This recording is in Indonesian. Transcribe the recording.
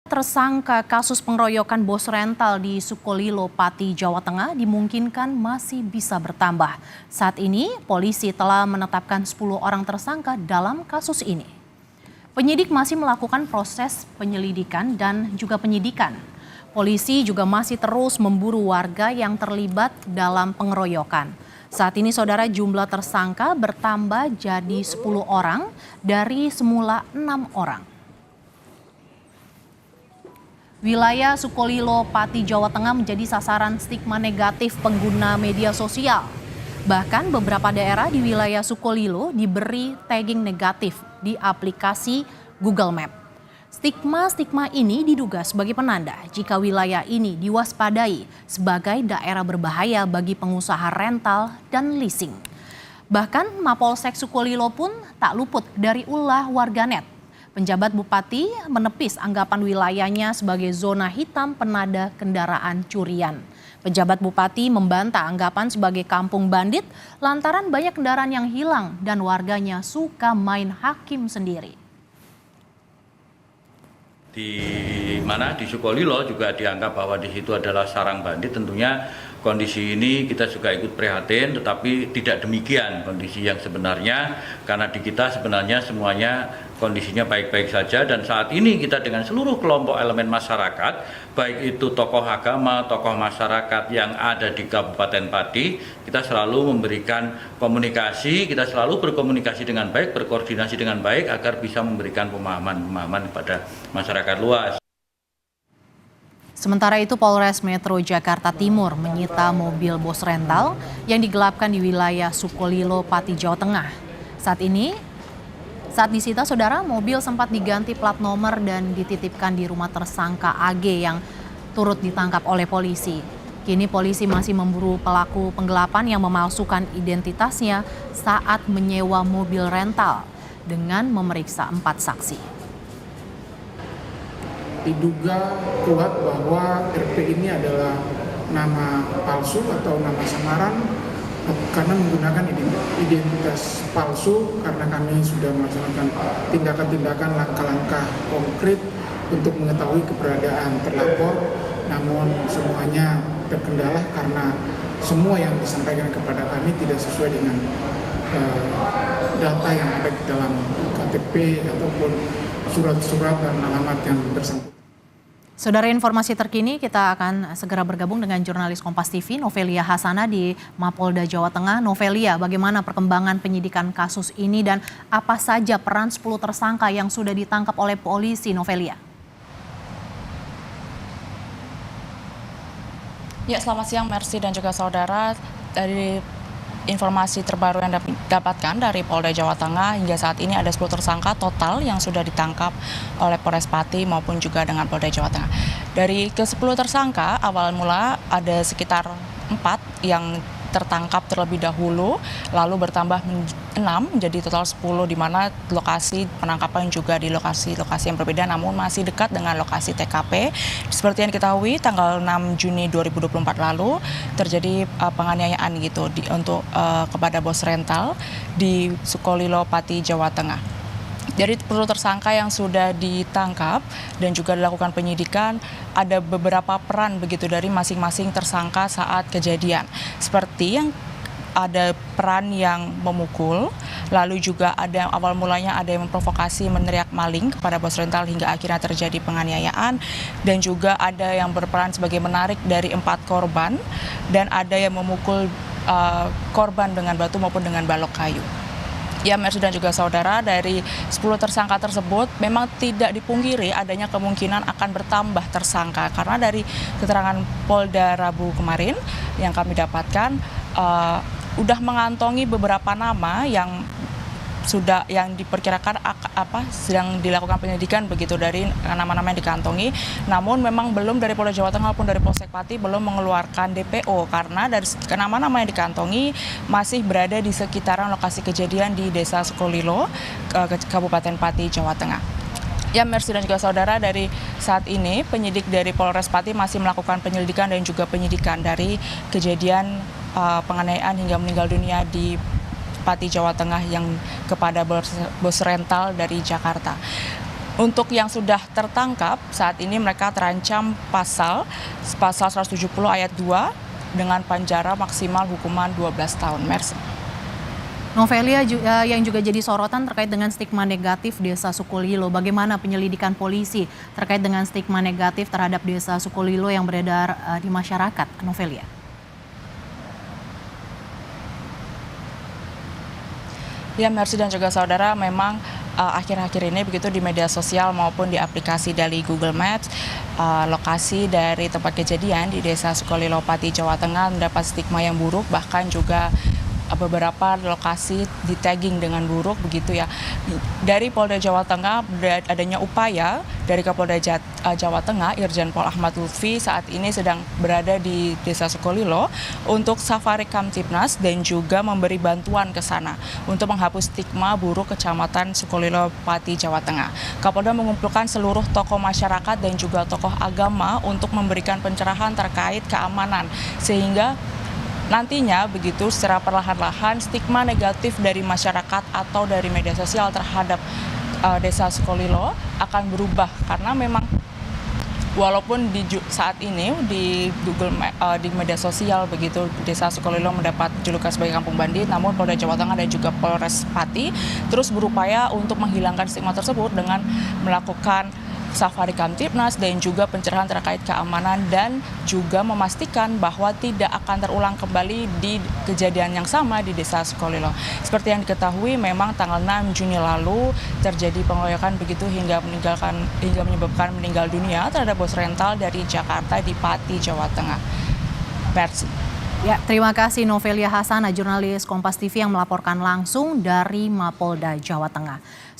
Tersangka kasus pengeroyokan bos rental di Sukolilo, Pati, Jawa Tengah dimungkinkan masih bisa bertambah. Saat ini, polisi telah menetapkan 10 orang tersangka dalam kasus ini. Penyidik masih melakukan proses penyelidikan dan juga penyidikan. Polisi juga masih terus memburu warga yang terlibat dalam pengeroyokan. Saat ini, saudara, jumlah tersangka bertambah jadi 10 orang dari semula 6 orang. Wilayah Sukolilo, Pati, Jawa Tengah menjadi sasaran stigma negatif pengguna media sosial. Bahkan beberapa daerah di wilayah Sukolilo diberi tagging negatif di aplikasi Google Map. Stigma ini diduga sebagai penanda jika wilayah ini diwaspadai sebagai daerah berbahaya bagi pengusaha rental dan leasing. Bahkan Mapolsek Sukolilo pun tak luput dari ulah warganet. Penjabat Bupati menepis anggapan wilayahnya sebagai zona hitam penada kendaraan curian. Penjabat Bupati membantah anggapan sebagai kampung bandit lantaran banyak kendaraan yang hilang dan warganya suka main hakim sendiri. Di Sukolilo juga dianggap bahwa di situ adalah sarang bandit. Tentunya kondisi ini kita juga ikut prihatin, tetapi tidak demikian kondisi yang sebenarnya, karena di kita sebenarnya semuanya kondisinya baik-baik saja. Dan saat ini kita dengan seluruh kelompok elemen masyarakat, baik itu tokoh agama, tokoh masyarakat yang ada di Kabupaten Pati, kita selalu memberikan komunikasi, kita selalu berkomunikasi dengan baik, berkoordinasi dengan baik agar bisa memberikan pemahaman kepada masyarakat luas. Sementara itu, Polres Metro Jakarta Timur menyita mobil bos rental yang digelapkan di wilayah Sukolilo, Pati, Jawa Tengah. Saat disita, saudara, mobil sempat diganti plat nomor dan dititipkan di rumah tersangka AG yang turut ditangkap oleh polisi. Kini polisi masih memburu pelaku penggelapan yang memalsukan identitasnya saat menyewa mobil rental dengan memeriksa 4 saksi. Diduga kuat bahwa RP ini adalah nama palsu atau nama samaran karena menggunakan identitas palsu, karena kami sudah melaksanakan tindakan-tindakan langkah-langkah konkret untuk mengetahui keberadaan terlapor, namun semuanya terkendala karena semua yang disampaikan kepada kami tidak sesuai dengan data yang ada di dalam KTP ataupun surat-surat dan alamat yang bersangkutan. Saudara, informasi terkini kita akan segera bergabung dengan jurnalis Kompas TV Novelia Hasana di Mapolda Jawa Tengah. Novelia, bagaimana perkembangan penyidikan kasus ini dan apa saja peran 10 tersangka yang sudah ditangkap oleh polisi, Novelia? Ya, selamat siang Mercy dan juga saudara. Dari informasi terbaru yang didapatkan dari Polda Jawa Tengah, hingga saat ini ada 10 tersangka total yang sudah ditangkap oleh Polres Pati maupun juga dengan Polda Jawa Tengah. Dari ke-10 tersangka, awal mula ada sekitar 4 yang tertangkap terlebih dahulu, lalu bertambah 6 menjadi total 10, di mana lokasi penangkapan juga di lokasi-lokasi yang berbeda namun masih dekat dengan lokasi TKP. Seperti yang diketahui, tanggal 6 Juni 2024 lalu terjadi penganiayaan gitu kepada bos rental di Sukolilo, Pati, Jawa Tengah. Dari 10 tersangka yang sudah ditangkap dan juga dilakukan penyidikan, ada beberapa peran begitu dari masing-masing tersangka saat kejadian. Seperti yang ada peran yang memukul, lalu juga ada awal mulanya ada yang memprovokasi meneriak maling kepada bos rental hingga akhirnya terjadi penganiayaan, dan juga ada yang berperan sebagai menarik dari 4 korban, dan ada yang memukul korban dengan batu maupun dengan balok kayu. Ya, Mercy dan juga saudara, dari 10 tersangka tersebut memang tidak dipungkiri adanya kemungkinan akan bertambah tersangka, karena dari keterangan Polda Rabu kemarin yang kami dapatkan udah mengantongi beberapa nama yang diperkirakan sedang dilakukan penyidikan begitu dari nama-nama yang dikantongi. Namun memang belum dari Polda Jawa Tengah maupun dari Polsek Pati belum mengeluarkan DPO, karena dari nama-nama yang dikantongi masih berada di sekitaran lokasi kejadian di Desa Sukolilo, Kabupaten Pati, Jawa Tengah. Ya, Mercy dan juga saudara, dari saat ini penyidik dari Polres Pati masih melakukan penyelidikan dan juga penyidikan dari kejadian penganiayaan hingga meninggal dunia di Pati, Jawa Tengah yang kepada bos rental dari Jakarta. Untuk yang sudah tertangkap, saat ini mereka terancam pasal 170 ayat 2 dengan penjara maksimal hukuman 12 tahun. Mercy. Novelia yang juga jadi sorotan terkait dengan stigma negatif Desa Sukolilo. Bagaimana penyelidikan polisi terkait dengan stigma negatif terhadap Desa Sukolilo yang beredar di masyarakat, Novelia? Ya, Mercy dan juga saudara, memang akhir-akhir ini begitu di media sosial maupun di aplikasi dari Google Maps, lokasi dari tempat kejadian di Desa Sukolilo, Pati, Jawa Tengah mendapat stigma yang buruk, bahkan juga beberapa lokasi di tagging dengan buruk begitu ya. Dari Polda Jawa Tengah adanya upaya dari Kapolda Jawa Tengah Irjen Pol Ahmad Lutfi saat ini sedang berada di Desa Sukolilo untuk safari Kamtibnas dan juga memberi bantuan ke sana untuk menghapus stigma buruk Kecamatan Sukolilo, Pati, Jawa Tengah. Kapolda mengumpulkan seluruh tokoh masyarakat dan juga tokoh agama untuk memberikan pencerahan terkait keamanan sehingga nantinya begitu secara perlahan-lahan stigma negatif dari masyarakat atau dari media sosial terhadap Desa Sukolilo akan berubah karena memang walaupun saat ini di di media sosial begitu Desa Sukolilo mendapat julukan sebagai kampung bandit, namun Polda Jawa Tengah dan juga Polres Pati terus berupaya untuk menghilangkan stigma tersebut dengan melakukan safari Kamtibnas dan juga pencerahan terkait keamanan dan juga memastikan bahwa tidak akan terulang kembali di kejadian yang sama di Desa Sukolilo. Seperti yang diketahui memang tanggal 6 Juni lalu terjadi pengeroyokan begitu hingga menyebabkan meninggal dunia terhadap bos rental dari Jakarta di Pati, Jawa Tengah. Mercy. Ya, terima kasih Novelia Hasana, jurnalis Kompas TV yang melaporkan langsung dari Mapolda Jawa Tengah.